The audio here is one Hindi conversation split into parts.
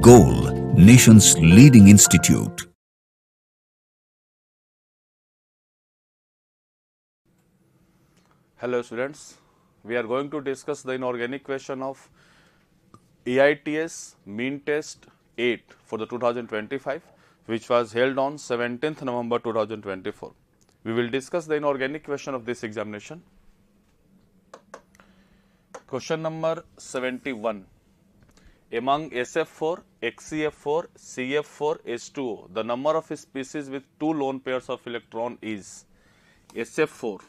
Goal, nation's leading institute. Hello students, we are going to discuss the inorganic question of EITS Mean Test 8 for the 2025 which was held on 17th November 2024. We will discuss the inorganic question of this examination. Question number 71. Among SF4, XCF4, CF4, H2O, the number of species with two lone pairs of electron is SF4,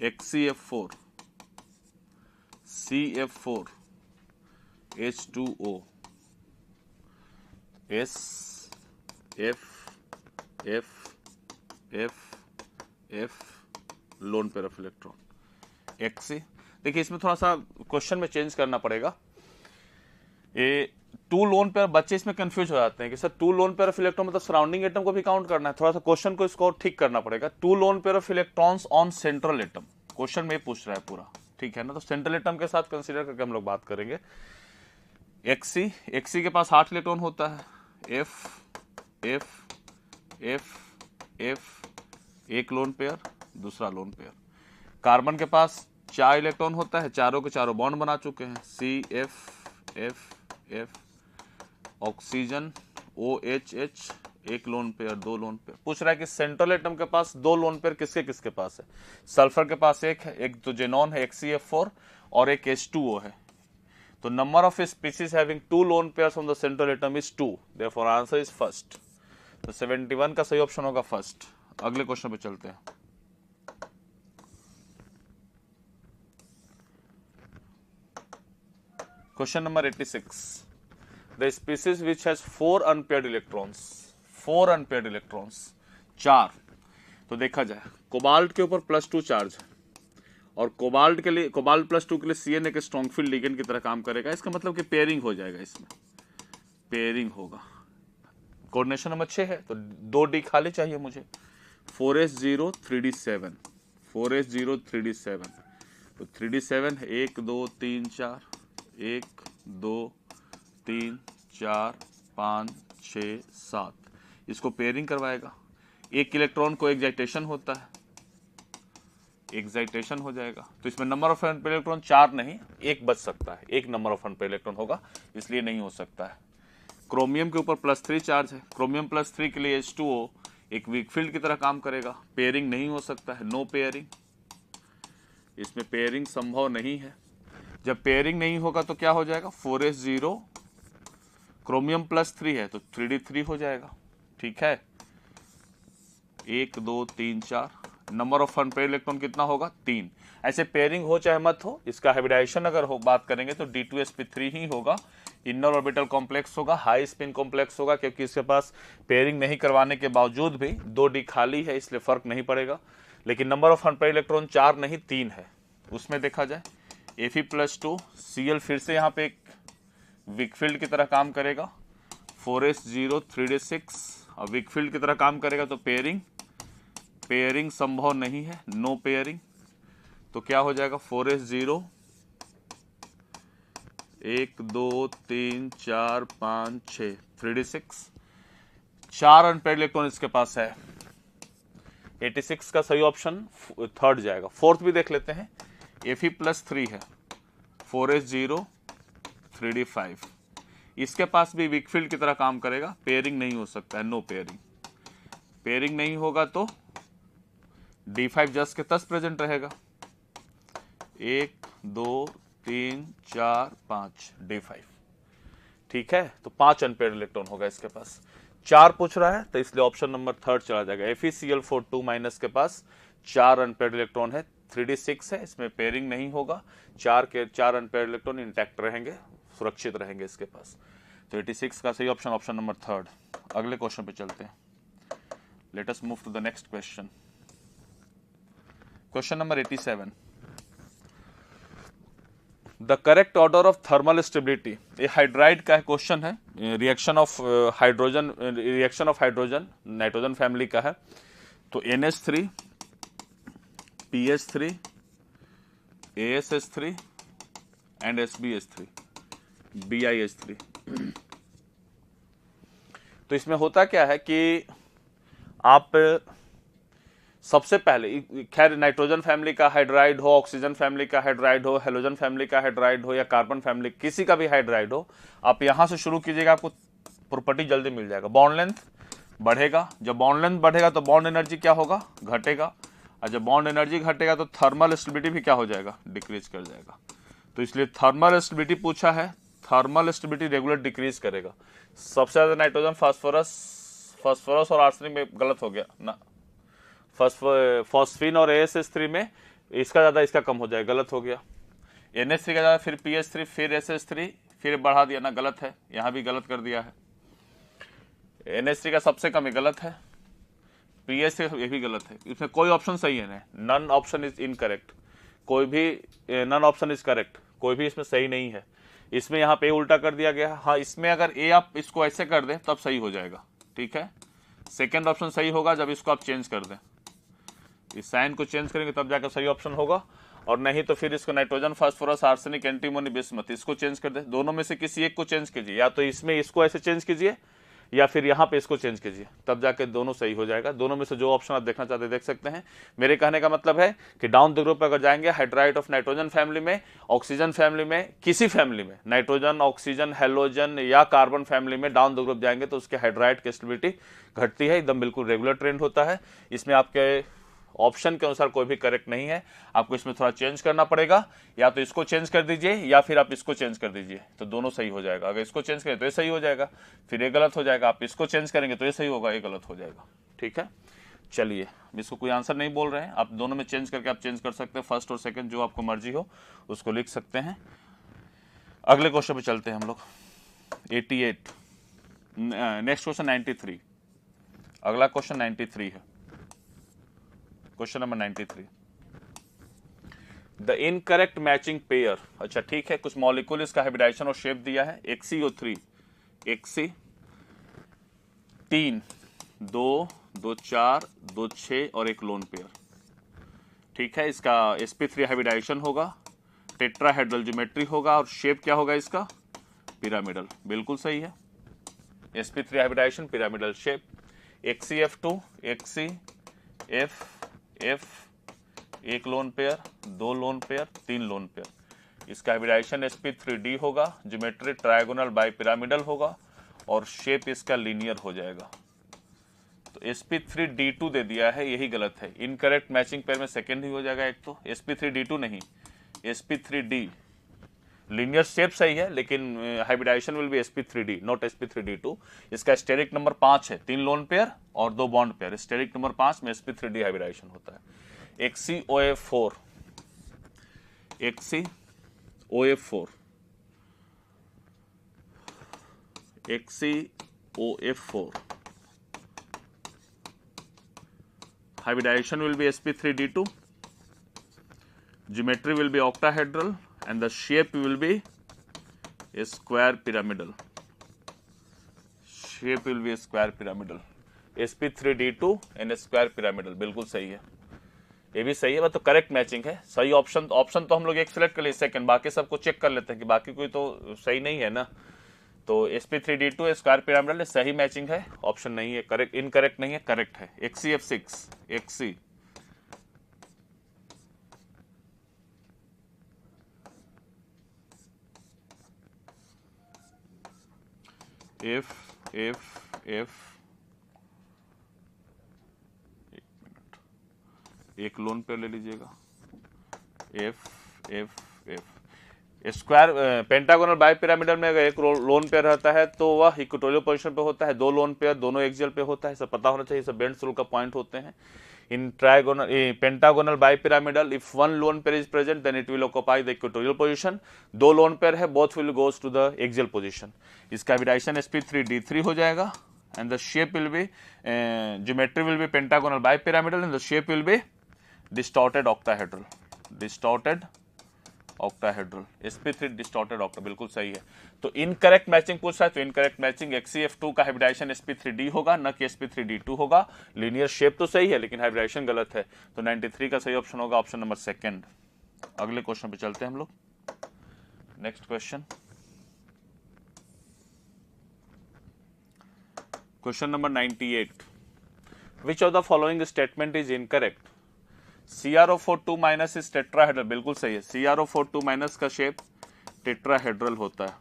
XCF4, CF4, H2O, S, F, F, F, F, loan pair of electron, XC. देखिए इसमें थोड़ा सा क्वेश्चन में चेंज करना पड़ेगा. ये टू लोन पेयर, बच्चे इसमें कंफ्यूज हो जाते हैं कि sir two lone pair of electron मतलब सराउंडिंग एटम को भी काउंट करना है. थोड़ा सा क्वेश्चन को इसको ठीक करना पड़ेगा. Two lone pair of electrons on central atom, question में पूछ रहा है पूरा, ठीक है ना. तो सेंट्रल एटम के साथ कंसीडर करके हम लोग बात करेंगे. XC, XC के पास 8 इलेक्ट्रॉन होता है. F, F, F, F, एक लोन पेयर, दूसरा लोन पेयर. कार्बन के पास 4 इलेक्ट्रॉन होता है, चारों के चारों बॉन्ड बना चुके हैं. C, F, F, F. Oxygen OH, एक लोन पेयर, दो लोन पेयर. पूछ रहा है कि सेंट्रल एटम के पास दो लोन पेयर किसके किसके पास है. सल्फर के पास एक है, एक तो जेनॉन है XCF4 और एक H2O है. तो number of species having two lone pairs on the central atom is 2. Therefore answer is first. तो 71 का सही ऑप्शन होगा फर्स्ट. अगले क्वेश्चन पे चलते हैं. Question number 86. The species which has 4 unpaired electrons, 4 unpaired electrons, 4. तो देखा जाए कोबाल्ट के ऊपर +2 चार्ज है और कोबाल्ट के लिए, कोबाल्ट +2 के लिए CN एक स्ट्रॉन्ग फील्ड लिगेंड की तरह काम करेगा. इसका मतलब कि पेयरिंग हो जाएगा, इसमें पेयरिंग होगा. कोऑर्डिनेशन नंबर 6 है तो 2D खाली चाहिए मुझे. 4s0 3d7, 4s0 3d7. तो 3d7 है 1 2 3 4, 1 2 3 4 5 6 7. इसको पेयरिंग करवाएगा. एक इलेक्ट्रॉन को एक्साइटेशन होता है, एक्साइटेशन हो जाएगा. तो इसमें नंबर ऑफ अनपेयर्ड इलेक्ट्रॉन 4 नहीं, एक बच सकता है. एक नंबर ऑफ अनपेयर्ड इलेक्ट्रॉन होगा, इसलिए नहीं हो सकता है. क्रोमियम के ऊपर +3 चार्ज है. क्रोमियम +3 के लिए H2O एक वीक फील्ड की तरह काम करेगा. पेयरिंग नहीं हो सकता है, नो पेयरिंग. इसमें पेयरिंग संभव नहीं है. जब पेयरिंग नहीं होगा तो क्या हो जाएगा, 4s0, क्रोमियम +3 है तो 3d3 हो जाएगा. ठीक है, 1 2 3 4. नंबर ऑफ अनपेयर्ड इलेक्ट्रॉन कितना होगा, 3. ऐसे पेयरिंग हो चाहे मत हो, इसका हाइब्रिडाइजेशन अगर हो बात करेंगे तो D2sp3 ही होगा. इनर ऑर्बिटल कॉम्प्लेक्स होगा, हाई स्पिन कॉम्प्लेक्स होगा, क्योंकि इसके पास पेयरिंग नहीं करवाने के बावजूद भी 2D खाली है, इसलिए फर्क नहीं पड़ेगा. लेकिन नंबर ऑफ अनपेयर्ड इलेक्ट्रॉन 4 नहीं 3 है. उसमें देखा जाए Fe+2, Cl फिर से यहाँ पे एक वीक फील्ड की तरह काम करेगा. 4s0 3d6 और वीक फील्ड की तरह काम करेगा. तो पेयरिंग संभव नहीं है, नो पेयरिंग. तो क्या हो जाएगा, 4s0 1 2 3 4 5 6 3d6. 4 अनपेयर्ड इलेक्ट्रॉन इसके पास है. 86 का सही ऑप्शन थर्ड जाएगा. फोर्थ भी देख लेते हैं. Fe+3 है, 4s0 3d5. इसके पास भी वीक फील्ड की तरह काम करेगा. पेयरिंग नहीं हो सकता है, नो पेयरिंग. पेयरिंग नहीं होगा तो D5 जस्ट के तस प्रेजेंट रहेगा. 1 2 3 4 5 D5. ठीक है, तो 5 अनपेयर्ड इलेक्ट्रॉन होगा इसके पास. 4 पूछ रहा है तो इसलिए ऑप्शन नंबर थर्ड चला जाएगा. FeCl42- के पास 4 अनपेयर्ड इलेक्ट्रॉन है, 3d6 है, इसमें पेयरिंग नहीं होगा. 4 अनपेयर्ड इलेक्ट्रॉन इंटैक्ट रहेंगे, सुरक्षित रहेंगे इसके पास. तो 86 का सही ऑप्शन ऑप्शन नंबर थर्ड. अगले क्वेश्चन पे चलते हैं. Let us move to the next question. Question number 87. The correct order of thermal stability, ये हाइड्राइड का क्वेश्चन है. Reaction of hydrogen nitrogen family का है. तो NH3, PH3, ASH3 and SbH3. BiH3। तो इसमें होता क्या है कि आप सबसे पहले, खैर नाइट्रोजन फैमिली का हाइड्राइड हो, ऑक्सीजन फैमिली का हाइड्राइड हो, हेलोजन फैमिली का हाइड्राइड हो, या कार्बन फैमिली किसी का भी हाइड्राइड हो, आप यहां से शुरू कीजिएगा, आपको प्रॉपर्टी जल्दी मिल जाएगा। बॉन्ड लेंथ बढ़ेगा, जब बॉन्ड लेंथ बढ़ेगा तो बॉन्ड एनर्जी क्या होगा, घटेगा, और जब बॉन्ड एनर्जी घटेगा तो थर्मल स्टेबिलिटी भी क्या हो जाएगा, डिक्रीज कर जाएगा। तो इसलिए थर्मल स्टेबिलिटी पूछा है, थर्मल स्टेबिलिटी रेगुलर डिक्रीज करेगा। सबसे ज्यादा नाइट्रोजन फास्फोरस और आर्सेनिक में गलत हो गया ना, फॉस्फीन और ASH3 में इसका ज्यादा इसका कम हो जाएगा, गलत हो गया। NH3 का ज्यादा, फिर PH3, फिर SH3, फिर बढ़ा दिया ना, गलत है, यहां भी गलत कर दिया है। NH3 का सबसे कम है, गलत है। PH3 ये भी गलत है, इसमें कोई ऑप्शन सही है नहीं, नन ऑप्शन इज इनकरेक्ट, कोई भी नन ऑप्शन इज करेक्ट, कोई भी इसमें सही नहीं है। इसमें यहाँ पे उल्टा कर दिया गया। हाँ, इसमें अगर ए आप इसको ऐसे कर दें तब सही हो जाएगा, ठीक है। सेकेंड ऑप्शन सही होगा जब इसको आप चेंज कर दें, इस साइन को चेंज करेंगे तब जाकर सही ऑप्शन होगा, और नहीं तो फिर इसको nitrogen, phosphorus, arsenic, antimony, bismuth, इसको चेंज कर दे। दोनों में से किसी एक को चेंज कीजिए, या तो इसमें इसको ऐसे चेंज कीजिए या फिर यहाँ पे इसको चेंज कीजिए, तब जाके दोनों सही हो जाएगा। दोनों में से जो ऑप्शन आप देखना चाहते हैं देख सकते हैं। मेरे कहने का मतलब है कि डाउन द ग्रुप अगर जाएंगे, हाइड्राइड ऑफ नाइट्रोजन फैमिली में, ऑक्सीजन फैमिली में, किसी फैमिली में, नाइट्रोजन, ऑक्सीजन, हेलोजन या कार्बन फैमिली में डाउन द ग्रुप जाएंगे तो उसके हाइड्राइड की स्टेबिलिटी घटती है, एकदम बिल्कुल रेगुलर ट्रेंड होता है। इसमें आपके ऑप्शन के अनुसार कोई भी करेक्ट नहीं है, आपको इसमें थोड़ा चेंज करना पड़ेगा, या तो इसको चेंज कर दीजिए या फिर आप इसको चेंज कर दीजिए, तो दोनों सही हो जाएगा। अगर इसको चेंज करें तो ये सही हो जाएगा, फिर ये गलत हो जाएगा, आप इसको चेंज करेंगे तो ये सही होगा, ये गलत हो जाएगा, ठीक है। चलिए, इसको कोई आंसर नहीं बोल रहे हैं, आप दोनों में चेंज करके आप चेंज कर सकते हैं, फर्स्ट और सेकंड जो आपको मर्जी हो उसको लिख सकते हैं। अगले क्वेश्चन पे चलते हैं हम लोग, 88, नेक्स्ट क्वेश्चन 93, अगला क्वेश्चन 93 है, question number 93, the incorrect matching pair. अच्छा ठीक है, कुछ मॉलिक्यूल इसका हाइब्रिडाइजेशन और शेप दिया है, XeO3, XC 3, 2, 2, 4, 2, 6 और एक लोन पेयर, ठीक है। इसका sp3 हाइब्रिडाइजेशन होगा, टेट्राहेड्रल ज्योमेट्री होगा, और शेप क्या होगा इसका, पिरामिडल, बिल्कुल सही है। sp3 hybridisation, pyramidal shape, XeF2, XC, F, एक lone pair, 2 lone pair, 3 lone pair. इसका हाइब्रिडाइजेशन sp3d होगा, ज्योमेट्री ट्रायगोनल बाई पिरामिडल होगा, और शेप इसका लीनियर हो जाएगा। तो sp3d2 दे दिया है, यही गलत है। इनकरेक्ट मैचिंग पेयर में सेकेंड ही हो जाएगा एक, तो sp3d2 नहीं, sp3d, लीनियर शेप सही है लेकिन hybridisation will be sp3d not sp3d2। इसका स्टेरिक नंबर 5 है, 3 लोन पेयर और 2 बॉन्ड पेयर, स्टेरिक नंबर 5 में sp3d हाइब्रिडाइजेशन होता है। XeOF4, XeOF4, XeOF4 hybridization will be sp3d2, geometry will be octahedral, and the shape will be a square pyramidal. Shape will be a square pyramidal. sp3d2 and a square pyramidal, बिल्कुल सही है, ये भी सही है, तो करेक्ट मैचिंग है। सही ऑप्शन तो हम लोग एक सिलेक्ट कर लिए, सेकंड, बाकी सबको चेक कर लेते हैं कि बाकी कोई तो सही नहीं है ना। तो sp3d2 स्क्वायर पिरामिडल सही मैचिंग है, ऑप्शन नहीं है, करेक्ट, इनकरेक्ट नहीं है, करेक्ट है। XeF6, XC F एक लोन पे ले लीजिएगा, F square pentagonal bi pyramidal में अगर एक लोन पेयर रहता है तो वह इक्वेटोरियल पोजीशन पे होता है, 2 लोन पेयर दोनों एक्सियल पे होता है, सब पता होना चाहिए, सब बेंड्स रूल का पॉइंट होते हैं। In trigonal pentagonal bipyramidal, if 1 lone pair is present then it will occupy the equatorial position, 2 lone pair है, both will goes to the axial position. इसका हाइब्रिडाइजेशन sp3d3 हो जाएगा, and the shape will be, geometry will be pentagonal bipyramidal, and the shape will be distorted octahedral, distorted octahedral, sp3 distorted octa, बिल्कुल सही है। तो इनकरेक्ट मैचिंग पूछ रहा है, तो इनकरेक्ट मैचिंग XeF2 का हाइब्रिडाइजेशन sp3d होगा, न कि sp3d2 होगा। लीनियर शेप तो सही है लेकिन हाइब्रिडाइजेशन गलत है, तो 93 का सही ऑप्शन होगा ऑप्शन नंबर सेकंड। अगले क्वेश्चन पे चलते हैं हम लोग, next question question number 98, which of the following statement is incorrect? CrO4 2 minus is tetrahedral, बिल्कुल सही है। CrO4 2 माइनस का शेप टेट्राहेड्रल होता है।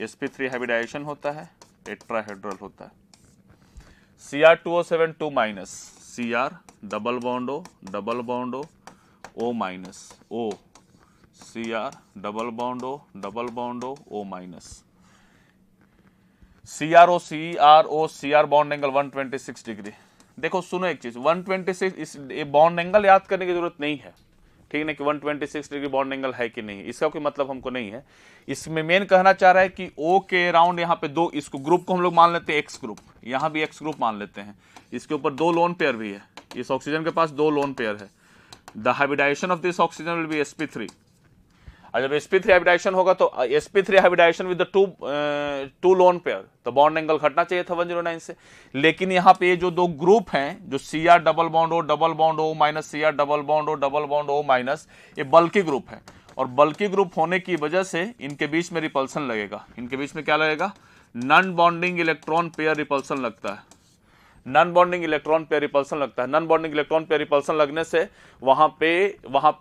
sp3 हाइब्रिडाइजेशन होता है, टेट्राहेड्रल होता है। Cr2O7 2 minus, Cr double bond O O minus O, Cr double bond O O minus. CrO bond angle 126 degree. देखो सुनो एक चीज, 126 इस बॉन्ड एंगल याद करने की जरूरत नहीं है, ठीक है ना, कि 126 डिग्री बॉन्ड एंगल है कि नहीं, इसका कोई मतलब हमको नहीं है। इसमें मेन कहना चाह रहा है कि O के अराउंड यहाँ पे दो, इसको ग्रुप को हम लोग मान लेते हैं एक्स ग्रुप, यहाँ भी एक्स ग्रुप मान लेते हैं। इसके ऊपर दो लोन पेयर भी है, इस ऑक्सीजन के पास दो लोन पेयर है। The hybridisation of this oxygen will be sp3। और जब sp3 हाइब्रिडाइजेशन होगा तो sp3 hybridisation with the two lone pair, तो बॉन्ड एंगल घटना चाहिए था 109 से। लेकिन यहाँ पे जो दो ग्रुप हैं, जो Cr double bond O minus, Cr double bond O minus, ये बल्कि ग्रुप है, और बल्कि ग्रुप होने की वजह से इनके बीच में रिपल्सन लगेगा। इनके बीच में क्या लगेगा? Non bonding electron pair repulsion लगता है। Non bonding electron pair repulsion लगता है। Non bonding electron pair repulsion लगने से वहां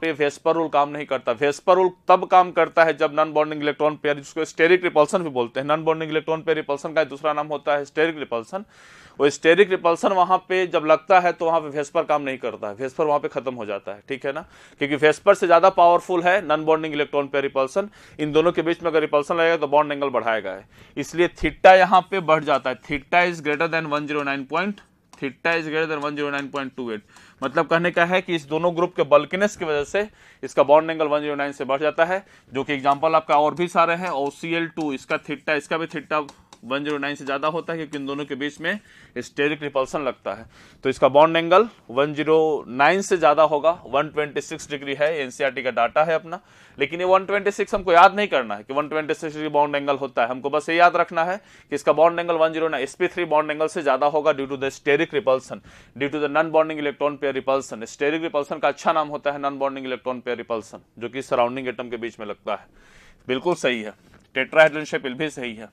पे वेस्पर रूल काम नहीं करता। वेस्पर रूल तब काम करता है जब नॉन बॉन्डिंग इलेक्ट्रॉन पेयर, जिसको स्टेरिक रिपल्सन भी बोलते हैं, non bonding electron pair repulsion का दूसरा नाम होता है स्टेरिक रिपल्सन। वो स्टेरिक रिपल्सन वहां पे जब लगता है तो वहां पे वेस्पर काम नहीं करता है, वेस्पर वहां पे खत्म हो जाता है, ठीक है ना, क्योंकि वेस्पर से ज्यादा पावरफुल है non bonding electron pair repulsion. इन दोनों के बीच में अगर रिपल्सन लगेगा तो बॉन्ड एंगल बढ़ाएगा, इसलिए थीटा यहां पे बढ़ जाता है। थीटा इज ग्रेटर देन 109.28, मतलब कहने का है कि इस दोनों ग्रुप के बल्किनेस की वजह से इसका बॉन्ड एंगल 109 से बढ़ जाता है, जो कि एग्जांपल आपका और भी सारे हैं। OCl2 इसका थीटा, इसका भी थीटा 109 से ज्यादा होता है, क्योंकि इन दोनों के बीच में स्टेरिक रिपल्सन लगता है, तो इसका बॉन्ड एंगल 109 से ज्यादा होगा। 126 डिग्री है, एनसीईआरटी का डाटा है अपना। लेकिन ये 126 हमको याद नहीं करना है कि 126 डिग्री बॉन्ड एंगल होता है, हमको बस ये याद रखना है कि इसका bond angle 109 sp3 bond angle से ज्यादा होगा due to the steric repulsion, due to the non bonding electron pair repulsion. Steric repulsion का अच्छा नाम होता है non bonding electron pair repulsion, जो कि सराउंडिंग एटम के बीच में लगता है। बिल्कुल सही है, टेट्राहेड्रल शेप भी सही है।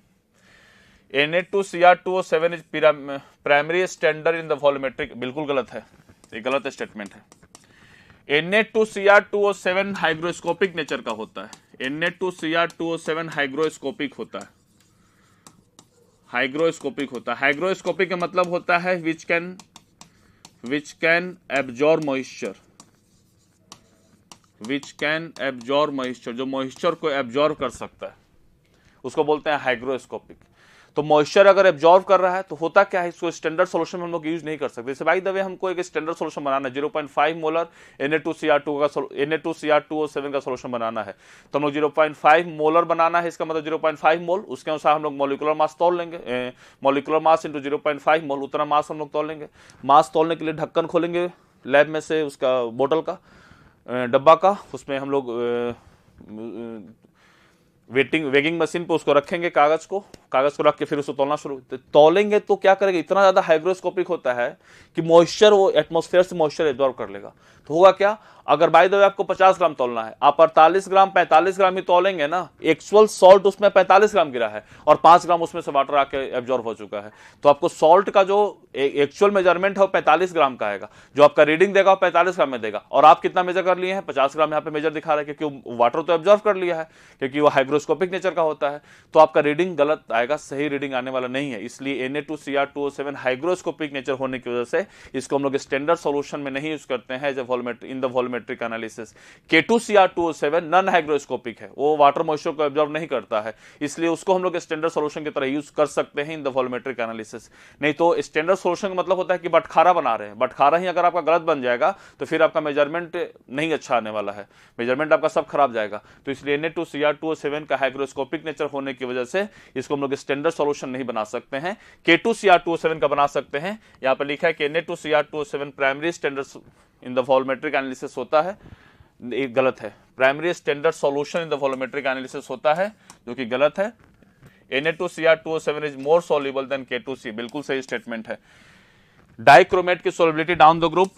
Na2Cr2O7 is primary standard in the volumetric, बिल्कुल गलत है, ये गलत स्टेटमेंट है। Na2Cr2O7 हाइग्रोस्कोपिक नेचर का होता है। Na2Cr2O7 हाइग्रोस्कोपिक होता है, हाइग्रोस्कोपिक होता है। हाइग्रोस्कोपिक का मतलब होता है which can absorb moisture, which can absorb moisture, जो मॉइस्चर को एब्जॉर्ब कर सकता है, उसको बोलते हैं हाइग्रोस्कोपिक। तो मॉइस्चर अगर एब्जॉर्ब कर रहा है तो होता क्या है, इसको स्टैंडर्ड सॉल्यूशन में हम लोग यूज नहीं कर सकते। जैसे बाय द वे हमको एक स्टैंडर्ड सॉल्यूशन बनाना है, 0.5 मोलर Na2Cr2O7 का सॉल्यूशन बनाना है, तो हम लोग 0.5 मोलर बनाना है, इसका मतलब 0.5 मोल, उसके अनुसार हम लोग मॉलिक्यूलर मास तोल लेंगे, मॉलिक्यूलर मास इंटू 0.5 मोल, उतना मास हम लोग तोल लेंगे। मास तोलने के लिए ढक्कन खोलेंगे लैब में से, उसका बोतल का, डब्बा का, उसमें हम लोग वेगिंग मशीन पे उसको रखेंगे, कागज को रख के फिर उसको तौलना शुरू तौलेंगे। तो क्या करेगा, इतना ज्यादा हाइग्रोस्कोपिक होता है कि मॉइस्चर वो एटमॉस्फेयर से मॉइस्चर एब्जॉर्ब कर लेगा। तो होगा क्या, अगर बाय द वे आपको 50 ग्राम तौलना है, आप 45 ग्राम ही तौलेंगे ना, एक्चुअल सॉल्ट उसमें 45 ग्राम गिरा है और 5 ग्राम उसमें से वाटर आके एब्जॉर्ब हो चुका है, तो आपको सॉल्ट का जो एक्चुअल मेजरमेंट है वो 45 ग्राम का आएगा, जो आपका रीडिंग देगा वो 45 ग्राम में देगा। और आप कितना मेजर कर लिए हैं, 50 ग्राम यहाँ पे मेजर दिखा रहा है, क्योंकि वाटर तो एब्जॉर्ब कर लिया है, क्योंकि वो हाइग्रोस्कोपिक नेचर का होता है। तो आपका रीडिंग गलत आएगा, सही रीडिंग आने वाला नहीं है। इसलिए Na2Cr2O7 हाइग्रोस्कोपिक नेचर होने की वजह से इसको हम लोग स्टैंडर्ड सॉल्यूशन में नहीं यूज करते हैं in the volumetric analysis. K2Cr2O7 non hygroscopic है, वो वाटर मॉइस्चर को एब्जॉर्ब नहीं करता है, इसलिए उसको हम लोग स्टैंडर्ड सॉल्यूशन की तरह यूज कर सकते हैं इन द वॉल्यूमेट्रिक एनालिसिस। नहीं तो स्टैंडर्ड सॉल्यूशन का मतलब होता है कि बटखारा बना रहे हैं, बटखारा ही अगर आपका गलत बन जाएगा तो फिर आपका मेजरमेंट नहीं अच्छा आने वाला है, मेजरमेंट आपका सब खराब जाएगा। तो इसलिए Na2Cr2O7 का हाइग्रोस्कोपिक नेचर होने की वजह से इसको हम लोग स्टैंडर्ड सॉल्यूशन नहीं बना सकते हैं, K2Cr2O7 का बना सकते हैं। यहां पर लिखा है कि Na2Cr2O7 primary standard in the volumetric analysis होता है, ये गलत है। Primary standard solution in the volumetric analysis होता है, जो कि गलत है। Na2Cr2O7 is more soluble then K2C, बिल्कुल सही स्टेटमेंट है। डाइक्रोमेट की solubility down the group,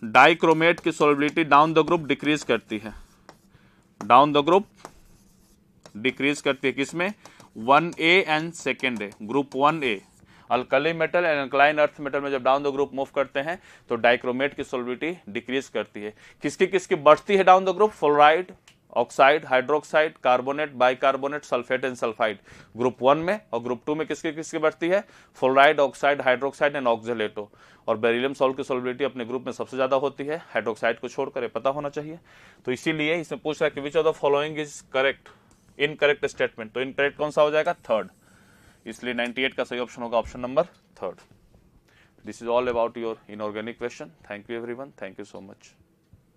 dichromate की solubility down the group decrease करती है, डाउन द ग्रुप डिक्रीज करती है, किसमें, 1A and second A, group 1A alkali metal and alkaline earth metal में जब डाउन द ग्रुप मूव करते हैं तो डाइक्रोमेट की सोलिबिलिटी डिक्रीज करती है। किसकी किसकी बढ़ती है down the group? Fluoride, oxide, hydroxide, carbonate, bicarbonate, sulphate and sulphide group 1 में, और ग्रुप 2 में किसकी किसकी बढ़ती है? Fluoride, oxide, hydroxide and oxalato. और बेरिलियम सॉल्ट की सोलिबिलिटी अपने ग्रुप में सबसे ज्यादा होती है, हाइड्रोक्साइड को छोड़कर, पता होना चाहिए। तो इसीलिए इसमें पूछ रहा है कि which of the following is correct, incorrect statement, तो इनकरेक्ट कौन सा हो जाएगा? थर्ड। इसलिए 98 का सही ऑप्शन होगा option number third. This is all about your inorganic question. Thank you everyone, thank you so much.